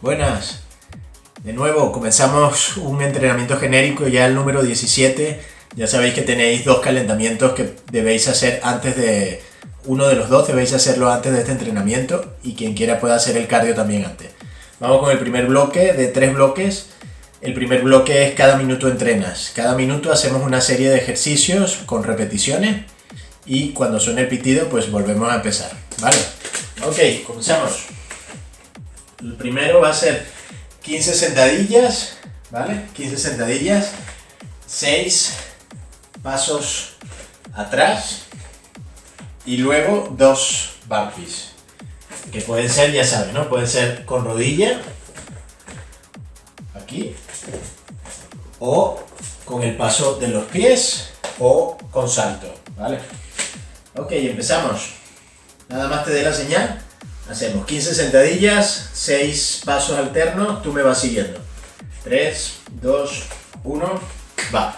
Buenas. De nuevo, comenzamos un entrenamiento genérico, ya el número 17. Ya sabéis que tenéis dos calentamientos que debéis hacer antes de... Uno de los dos debéis hacerlo antes de este entrenamiento y quien quiera puede hacer el cardio también antes. Vamos con el primer bloque de 3 bloques. El primer bloque es cada minuto entrenas. Cada minuto hacemos una serie de ejercicios con repeticiones y cuando suene el pitido pues volvemos a empezar, ¿vale? Ok, comenzamos. El primero va a ser 15 sentadillas, ¿vale? 15 sentadillas, 6 pasos atrás y luego 2 burpees. Que pueden ser, ya sabes, ¿no? Pueden ser con rodilla, aquí, o con el paso de los pies, o con salto, ¿vale? Ok, empezamos. Nada más te dé la señal. Hacemos 15 sentadillas, 6 pasos alternos, tú me vas siguiendo. 3, 2, 1, va.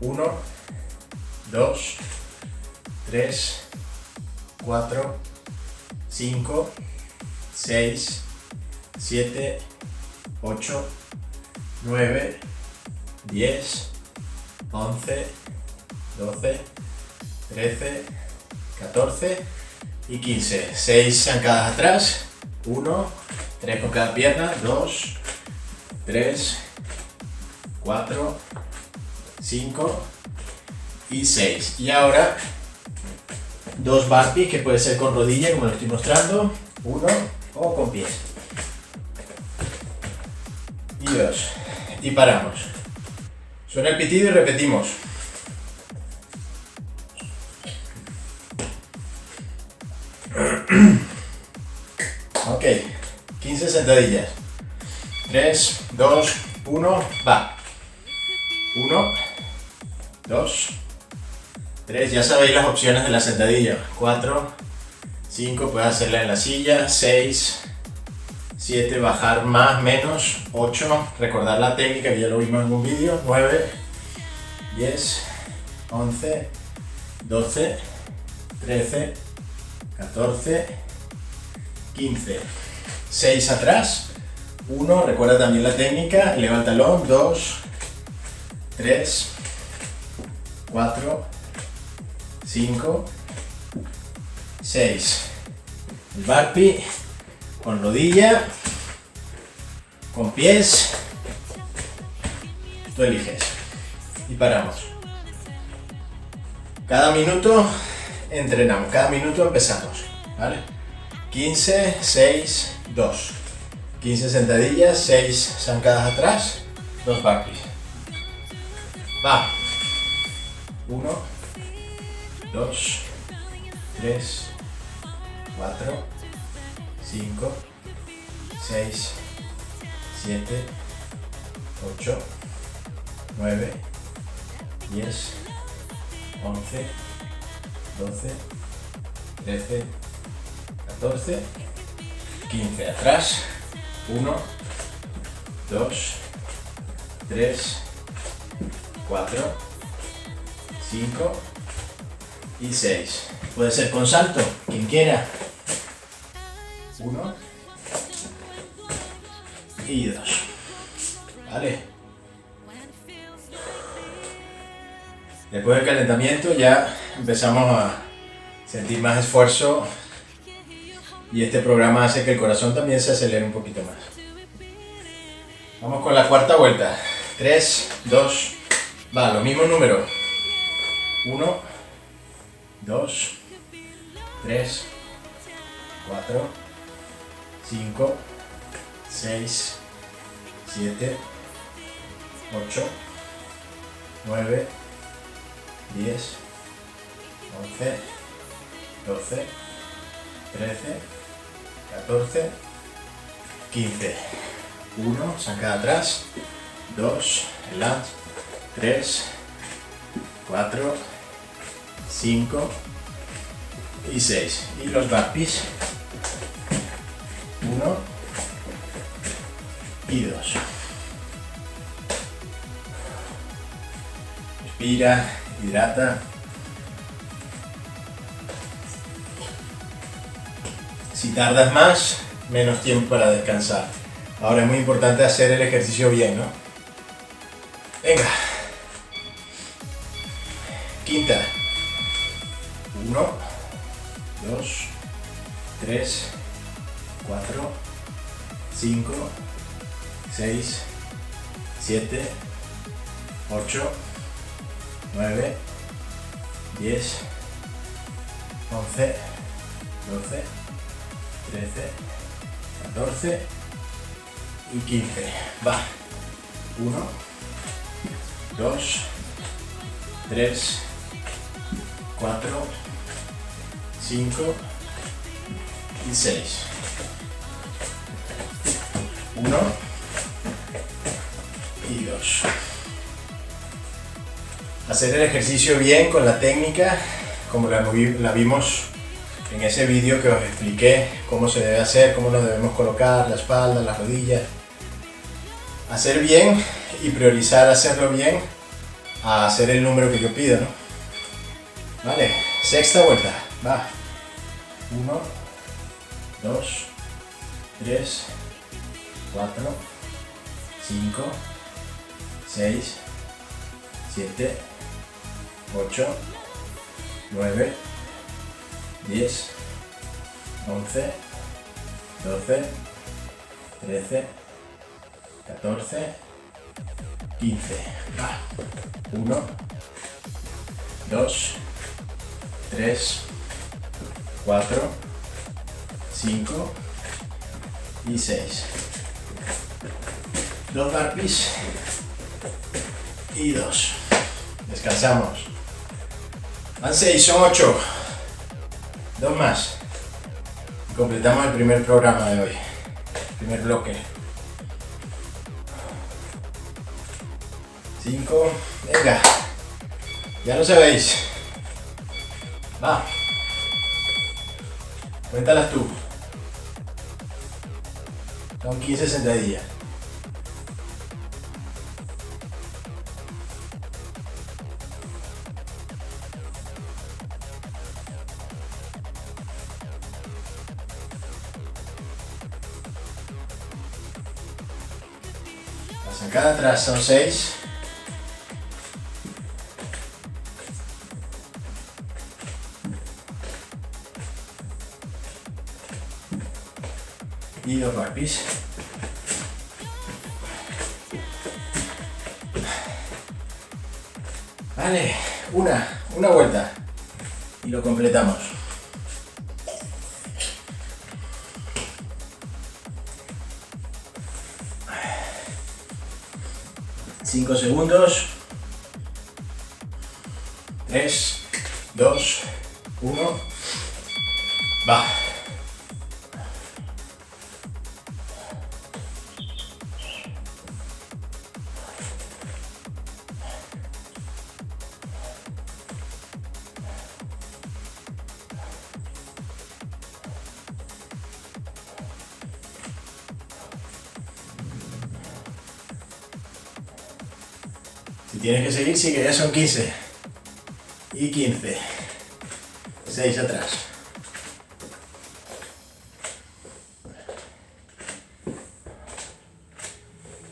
1, 2, 3, 4, 5, 6, 7, 8, 9, 10, 11, 12, 13, 14 y 15. 6 zancadas atrás, 1, 3 con cada pierna, 2, 3, 4, 5 y 6. Y ahora 2 burpees que puede ser con rodilla como lo estoy mostrando, 1 o con pies. Y 2. Y paramos. Suena el pitido y repetimos. Ok, 15 sentadillas. 3, 2, 1, va. 1, 2, 3, ya sabéis las opciones de la sentadilla. 4, 5, puedes hacerla en la silla. 6, 7, bajar más, menos. 8, recordar la técnica que ya lo vimos en un vídeo. 9, 10, 11, 12, 13, 14, 15. 6 atrás. 1, recuerda también la técnica. Eleva el talón. 2, 3, 4, 5, 6. El burpee con rodilla, con pies, tú eliges. Y paramos. Cada minuto entrenamos, cada minuto empezamos, ¿vale? 15, 6, 2. 15 sentadillas, 6 zancadas atrás, 2 burpees. Va. 1, 2, 3, 4, 5, 6, 7, 8, 9, 10, 11, 12, 13, 14, 15. Atrás. 1, 2, 3, 4, 5 y 6. Puede ser con salto, quien quiera. 1 y 2. Vale. Después del calentamiento ya empezamos a sentir más esfuerzo y este programa hace que el corazón también se acelere un poquito más. Vamos con la cuarta vuelta. 3, 2, va, los mismos números. 1, 2, 3, 4, 5, 6, 7, 8, 9, 10, 11, 12, 13, 14, 15. 1, zancada atrás. 2, el lat. 3, 4, 5 y 6. Y los burpees. 1 y 2. Respira, hidrata. Si tardas más, menos tiempo para descansar. Ahora es muy importante hacer el ejercicio bien, ¿no? Venga. Quinta. 1, 2, 3, 4, 5, 6, 7, 8, 9, 10, 11, 12, 13, 14 y 15. Va. 1, 2, 3, 4, 5 y 6. 1 y 2. Hacer el ejercicio bien con la técnica, como la vimos en ese vídeo que os expliqué cómo se debe hacer, cómo nos debemos colocar, la espalda, las rodillas. Hacer bien y priorizar hacerlo bien a hacer el número que yo pido, ¿no? Vale, sexta vuelta, va. 1, 2, 3, 4, 5, 6, 7, 8, 9, 10, 11, 12, 13, 14, 15. Va. 1, 2, 3, 4, 5 y 6. 2 burpees y 2. Descansamos. Van 6, son 8. 2 más. Y completamos el primer programa de hoy. Primer bloque. 5. Venga. Ya lo sabéis. Va. Cuéntalas tú. Son 15 sentadillas. La zancada atrás son 6. Y 2 burpees. Vale, una vuelta y lo completamos. Cinco segundos. 3, 2, 1. Va. Si tienes que seguir, sigue, ya son 15. Y 15. 6 atrás.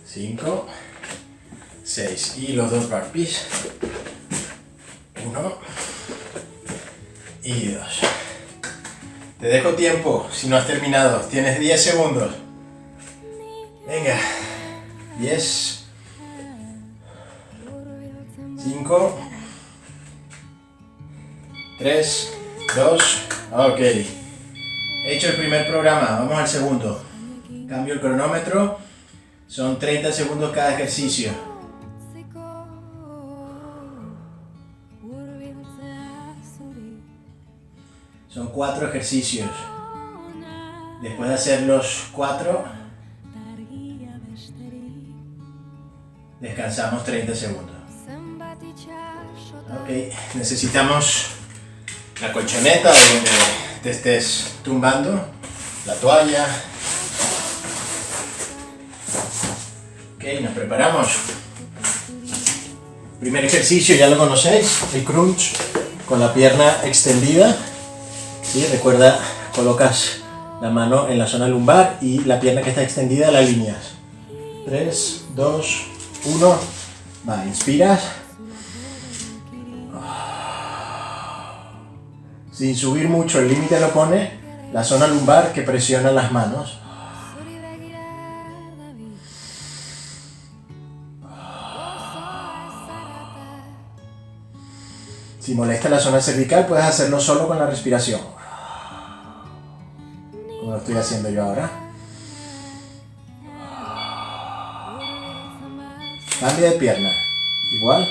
5, 6. Y los 2 burpees. 1 y 2. Te dejo tiempo si no has terminado. Tienes 10 segundos. Venga. 10. 5, 3, 2, ok. He hecho el primer programa, vamos al segundo. Cambio el cronómetro, son 30 segundos cada ejercicio. Son 4 ejercicios. Después de hacer los 4, descansamos 30 segundos. Ok, necesitamos la colchoneta donde te estés tumbando, la toalla. Ok, nos preparamos. Primer ejercicio, ya lo conocéis, el crunch con la pierna extendida. ¿Sí? Recuerda, colocas La mano en la zona lumbar y la pierna que está extendida la alineas. 3, 2, 1. Va, inspiras. Sin subir mucho, el límite lo pone la zona lumbar que presiona las manos. Si molesta la zona cervical, puedes hacerlo solo con la respiración, como lo estoy haciendo yo ahora. Cambia de pierna, igual.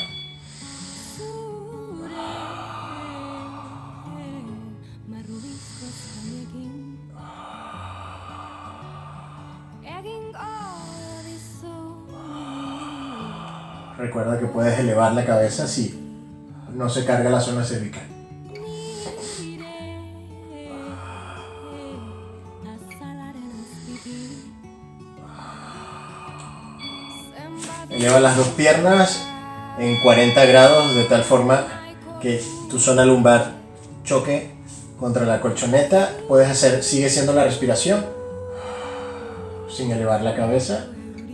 Recuerda que puedes elevar la cabeza si no se carga la zona cervical. Eleva las dos piernas en 40 grados de tal forma que tu zona lumbar choque contra la colchoneta. Puedes hacer, sigue siendo la respiración sin elevar la cabeza.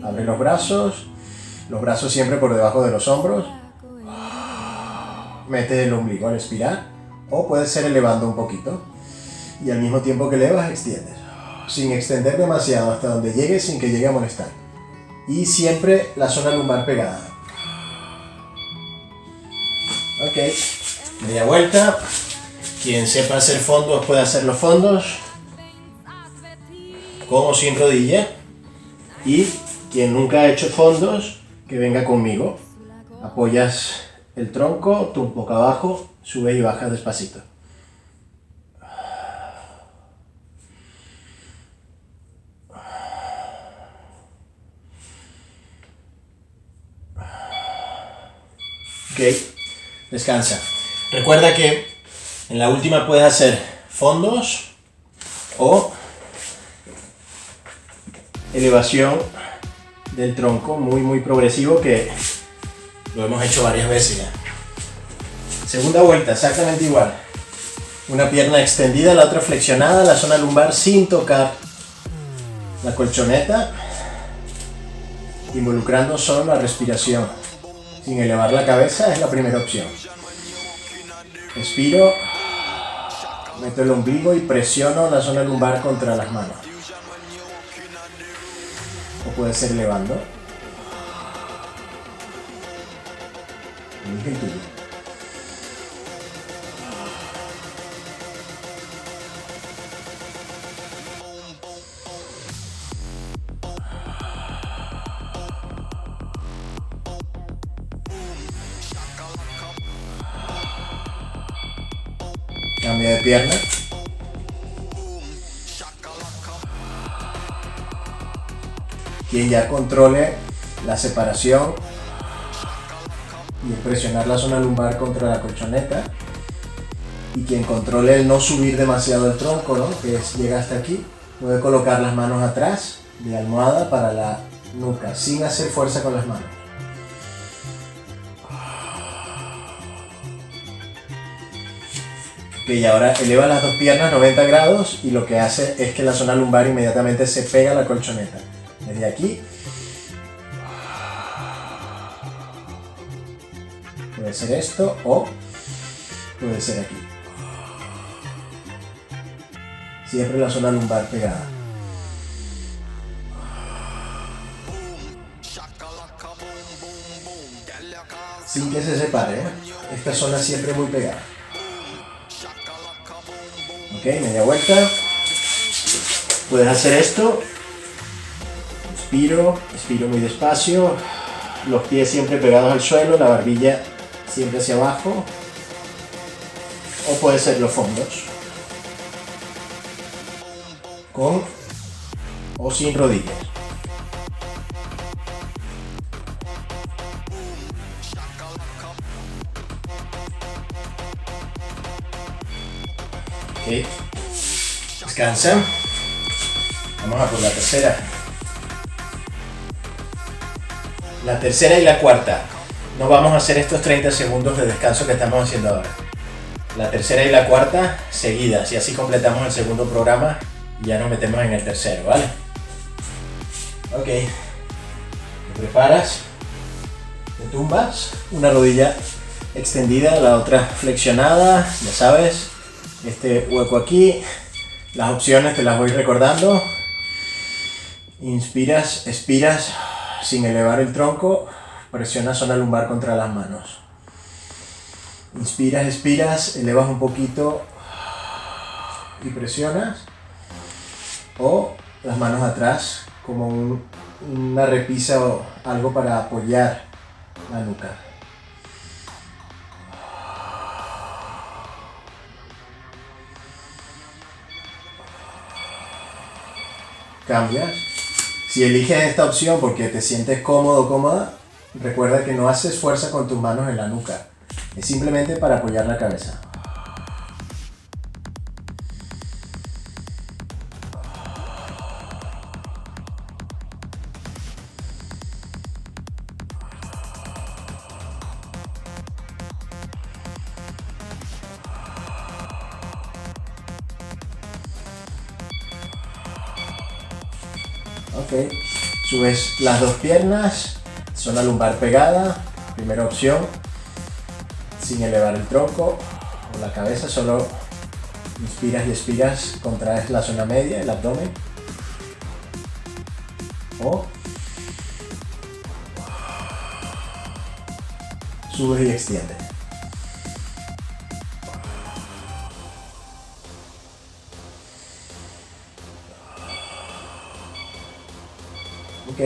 Abre los brazos siempre por debajo de los hombros. Mete el ombligo al expirar, o puede ser elevando un poquito y al mismo tiempo que elevas extiendes sin extender demasiado hasta donde llegue, sin que llegue a molestar, y siempre la zona lumbar pegada. Ok, media vuelta. Quien sepa hacer fondos puede hacer los fondos con o sin rodilla, y quien nunca ha hecho fondos que venga conmigo. Apoyas el tronco, tu boca abajo, sube y baja despacito. Ok, descansa. Recuerda que en la última puedes hacer fondos o elevación del tronco muy progresivo, que lo hemos hecho varias veces ya. Segunda vuelta, exactamente igual. Una pierna extendida, la otra flexionada, la zona lumbar sin tocar la colchoneta, involucrando solo la respiración, sin elevar la cabeza. Es la primera opción. Expiro, meto el ombligo y presiono la zona lumbar contra las manos. O puede ser elevando. Elige el tuyo. Cambia de pierna. Quien ya controle la separación y el presionar la zona lumbar contra la colchoneta, y quien controle el no subir demasiado el tronco, ¿no? Que llega hasta aquí, puede colocar las manos atrás de almohada para la nuca, sin hacer fuerza con las manos. Ok, y ahora eleva las dos piernas 90 grados y lo que hace es que la zona lumbar inmediatamente se pega a la colchoneta. Desde aquí. Puede ser esto o puede ser aquí. Siempre la zona lumbar pegada. Sin que se separe, ¿eh? Esta zona siempre muy pegada. Ok, media vuelta. Puedes hacer esto. Expiro muy despacio. Los pies siempre pegados al suelo, la barbilla siempre hacia abajo. O puede ser los fondos. Con o sin rodillas. Ok, descansa. Vamos a por la tercera. La tercera y la cuarta. No vamos a hacer estos 30 segundos de descanso que estamos haciendo ahora. La tercera y la cuarta seguidas, y así completamos el segundo programa Y ya nos metemos en el tercero, ¿vale? Ok. Te preparas. Te tumbas. Una rodilla extendida, la otra flexionada. Ya sabes. Este hueco aquí. Las opciones te las voy recordando. Inspiras, expiras sin elevar el tronco. Presiona zona lumbar contra las manos. Inspiras, expiras, elevas un poquito y presionas. O las manos atrás como una repisa o algo para apoyar la nuca. Cambias. Si eliges esta opción porque te sientes cómodo o cómoda, recuerda que no haces fuerza con tus manos en la nuca. Es simplemente para apoyar la cabeza. Ok, subes las dos piernas, zona lumbar pegada, primera opción, sin elevar el tronco o la cabeza, solo inspiras y expiras, contraes la zona media, el abdomen, o subes y extiendes. Ok,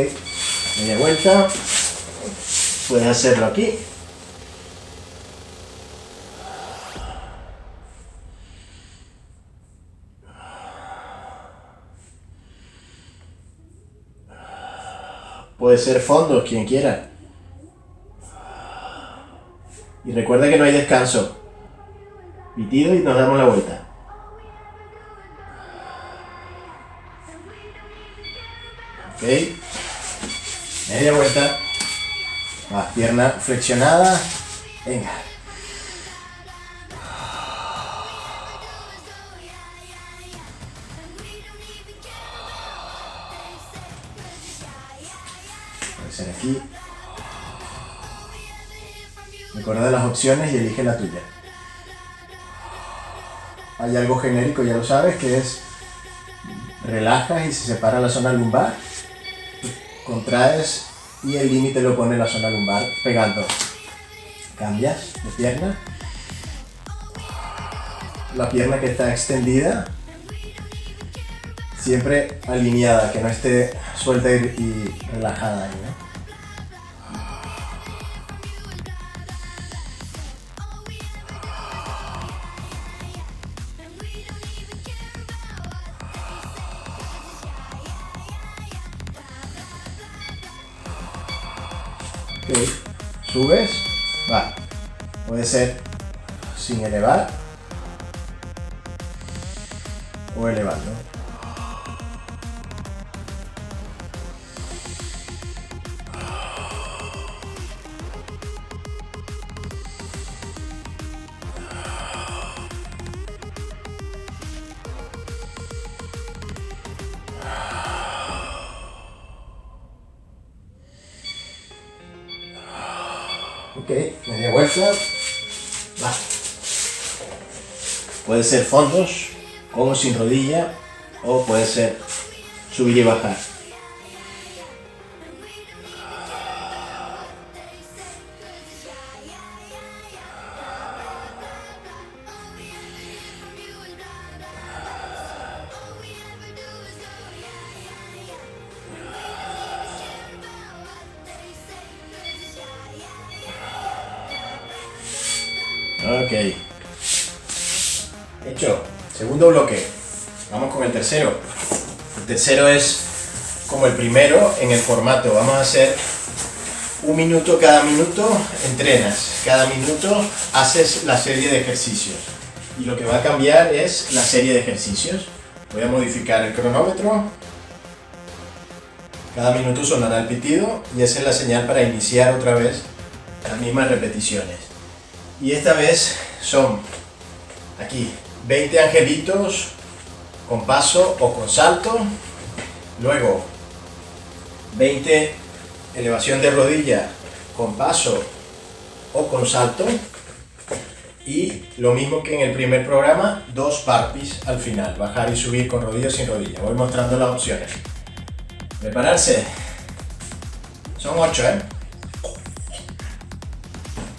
media vuelta, puedes hacerlo aquí. Puede ser fondos, quien quiera. Y recuerda que no hay descanso. Pitido y nos damos la vuelta. Ok. Media vuelta. Más pierna flexionada. Venga. Puede ser aquí. Recuerda las opciones y elige la tuya. Hay algo genérico, ya lo sabes, que es relajas y se separa la zona lumbar. Contraes y el límite lo pone la zona lumbar pegando. Cambias de pierna. La pierna que está extendida, siempre alineada, que no esté suelta y relajada ahí, ¿no? Okay. Subes, va. Puede ser sin elevar o elevando. Ok, media vuelta. Va. Puede ser fondos, como sin rodilla, o puede ser subir y bajar. Ok. Hecho. Segundo bloque. Vamos con el tercero. El tercero es como el primero en el formato. Vamos a hacer 1 minuto cada minuto, entrenas. Cada minuto haces la serie de ejercicios. Y lo que va a cambiar es la serie de ejercicios. Voy a modificar el cronómetro. Cada minuto sonará el pitido y esa es la señal para iniciar otra vez las mismas repeticiones. Y esta vez son aquí 20 angelitos con paso o con salto. Luego 20 elevación de rodilla con paso o con salto. Y lo mismo que en el primer programa, 2 burpees al final, bajar y subir con rodilla o sin rodilla. Voy mostrando las opciones. Prepararse. Son 8,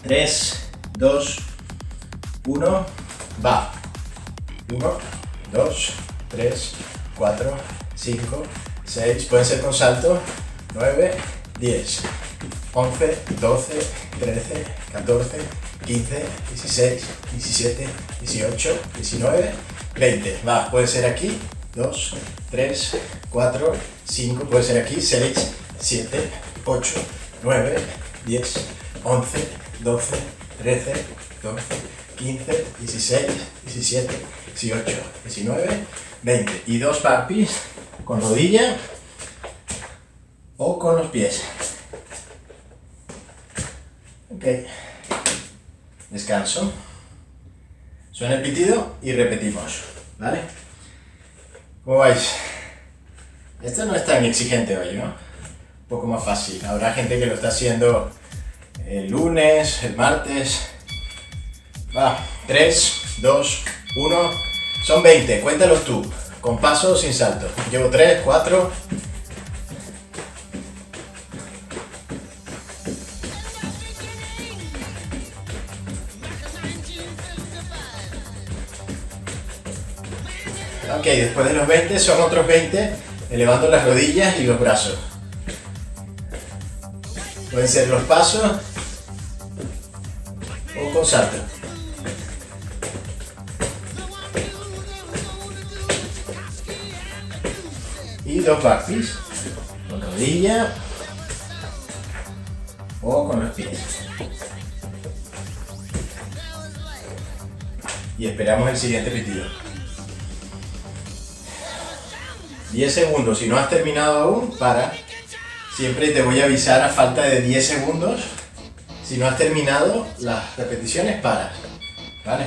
3, 2, 1, va. 1, 2, 3, 4, 5, 6, pueden ser con salto, 9, 10, 11, 12, 13, 14, 15, 16, 17, 18, 19, 20. Va, puede ser aquí, 2, 3, 4, 5, puede ser aquí, 6, 7, 8, 9, 10, 11, 12, 13, 14, 15, 16, 17, 18, 19, 20. Y 2 burpees con rodilla o con los pies. Ok. Descanso. Suena el pitido y repetimos. ¿Vale? ¿Cómo vais? Esto no es tan exigente hoy, ¿no? Un poco más fácil. Habrá gente que lo está haciendo el lunes, el martes. Va, 3, 2, 1. Son 20, cuéntalos tú. Con paso o sin salto. Llevo 3, 4. Ok, después de los 20 son otros 20, elevando las rodillas y los brazos. Pueden ser los pasos o con salto. Y 2 burpees, con rodilla o con los pies. Y esperamos el siguiente pitido. 10 segundos, si no has terminado aún, para. Siempre te voy a avisar a falta de 10 segundos. Si no has terminado las repeticiones, para. ¿Vale?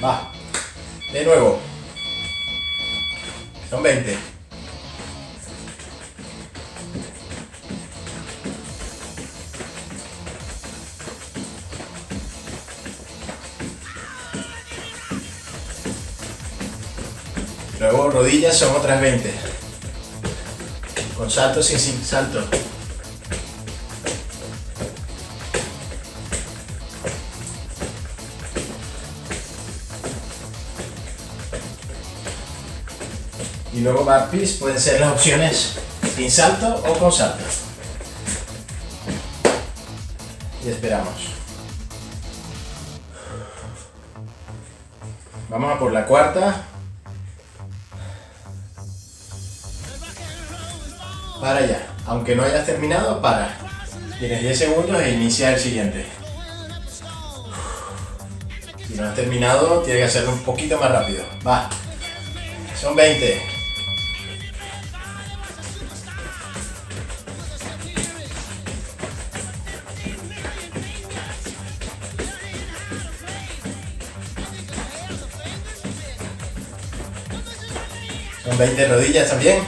Va. De nuevo. Son 20. Luego rodillas son otras 20. Con salto, sin salto. Y luego burpees pueden ser las opciones sin salto o con salto. Y esperamos. Vamos a por la cuarta. Para ya. Aunque no hayas terminado, para. Tienes 10 segundos e inicia el siguiente. Si no has terminado, tienes que hacerlo un poquito más rápido. Va. Son 20. Son 20 rodillas también.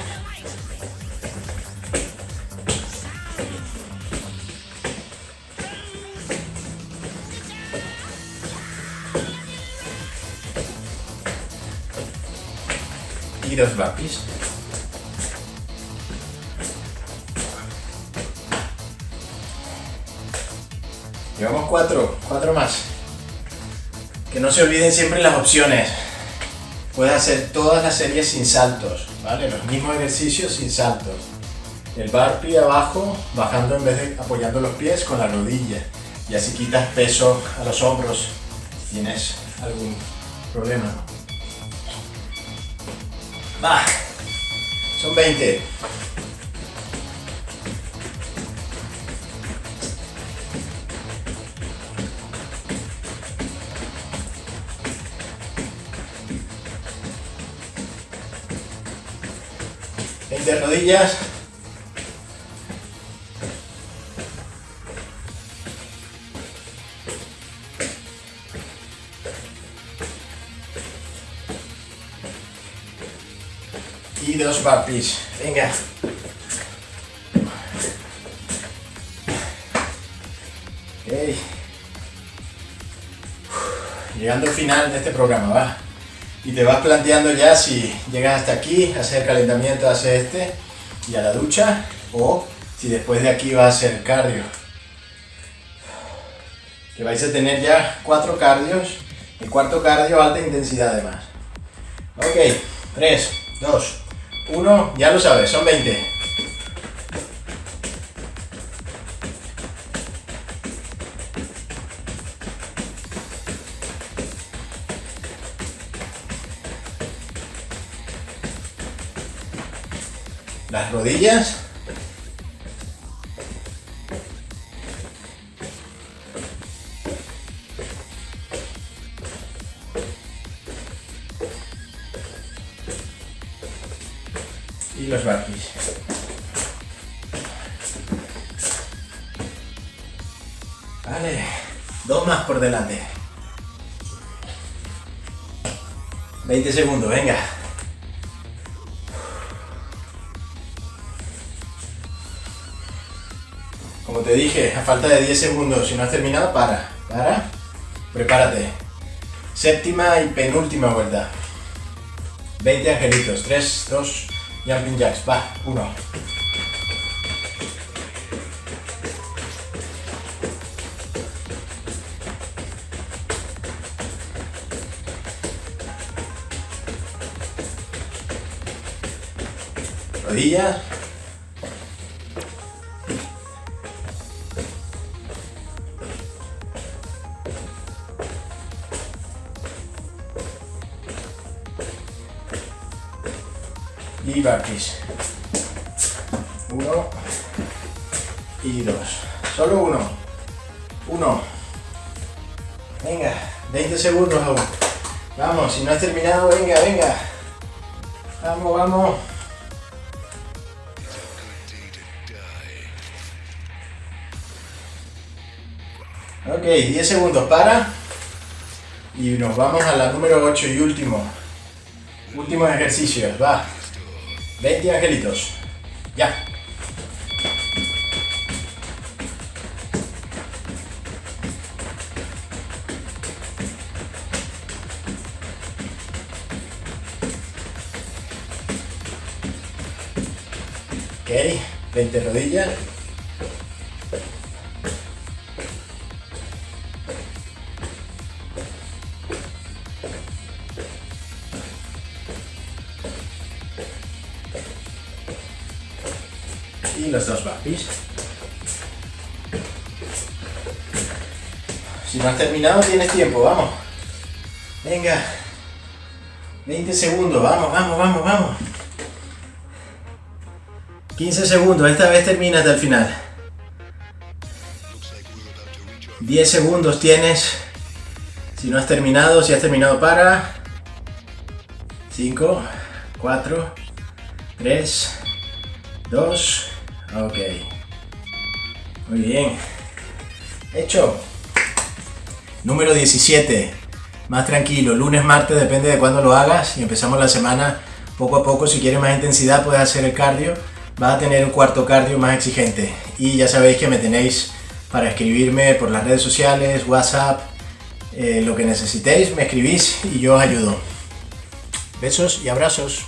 Y 2 burpees. Llevamos 4 más. Que no se olviden siempre las opciones. Puedes hacer todas las series sin saltos, ¿vale? Los mismos ejercicios sin saltos. El burpee abajo, bajando en vez de apoyando los pies con la rodilla. Y así quitas peso a los hombros si tienes algún problema. Va, son 20. De rodillas. y 2 burpees. Venga. Okay. Llegando al final de este programa, va. Y te vas planteando ya si llegas hasta aquí, hacer calentamiento, hacer este y a la ducha, o si después de aquí vas a hacer cardio. Que vais a tener ya 4 cardios, el cuarto cardio alta intensidad además. Ok, 3, 2, 1, ya lo sabes, son 20. Las rodillas. Y los burpees. Vale, 2 más por delante. 20 segundos, venga. Como te dije, a falta de 10 segundos, si no has terminado, para. Prepárate. Séptima y penúltima vuelta. 20 angelitos, 3, 2, jumping jacks, va, 1. Rodillas. Y burpees. 1 y 2. Solo 1. 1. Venga, 20 segundos aún. Vamos, si no has terminado, venga, venga. Vamos, vamos. Ok, 10 segundos para. Y nos vamos a la número 8 y último. Últimos ejercicios, va. 20 angelitos. Ya. Ok, 20 rodillas. Y los 2 burpees. Si no has terminado, tienes tiempo, vamos. Venga. 20 segundos, vamos, vamos, vamos, vamos. 15 segundos, esta vez termina hasta el final. 10 segundos tienes. Si no has terminado, si has terminado, para. 5, 4, 3, 2, ok. Muy bien. Hecho. Número 17. Más tranquilo. Lunes, martes, depende de cuándo lo hagas. Y empezamos la semana poco a poco. Si quieres más intensidad, puedes hacer el cardio. Vas a tener un cuarto cardio más exigente. Y ya sabéis que me tenéis para escribirme por las redes sociales, WhatsApp. Lo que necesitéis, me escribís y yo os ayudo. Besos y abrazos.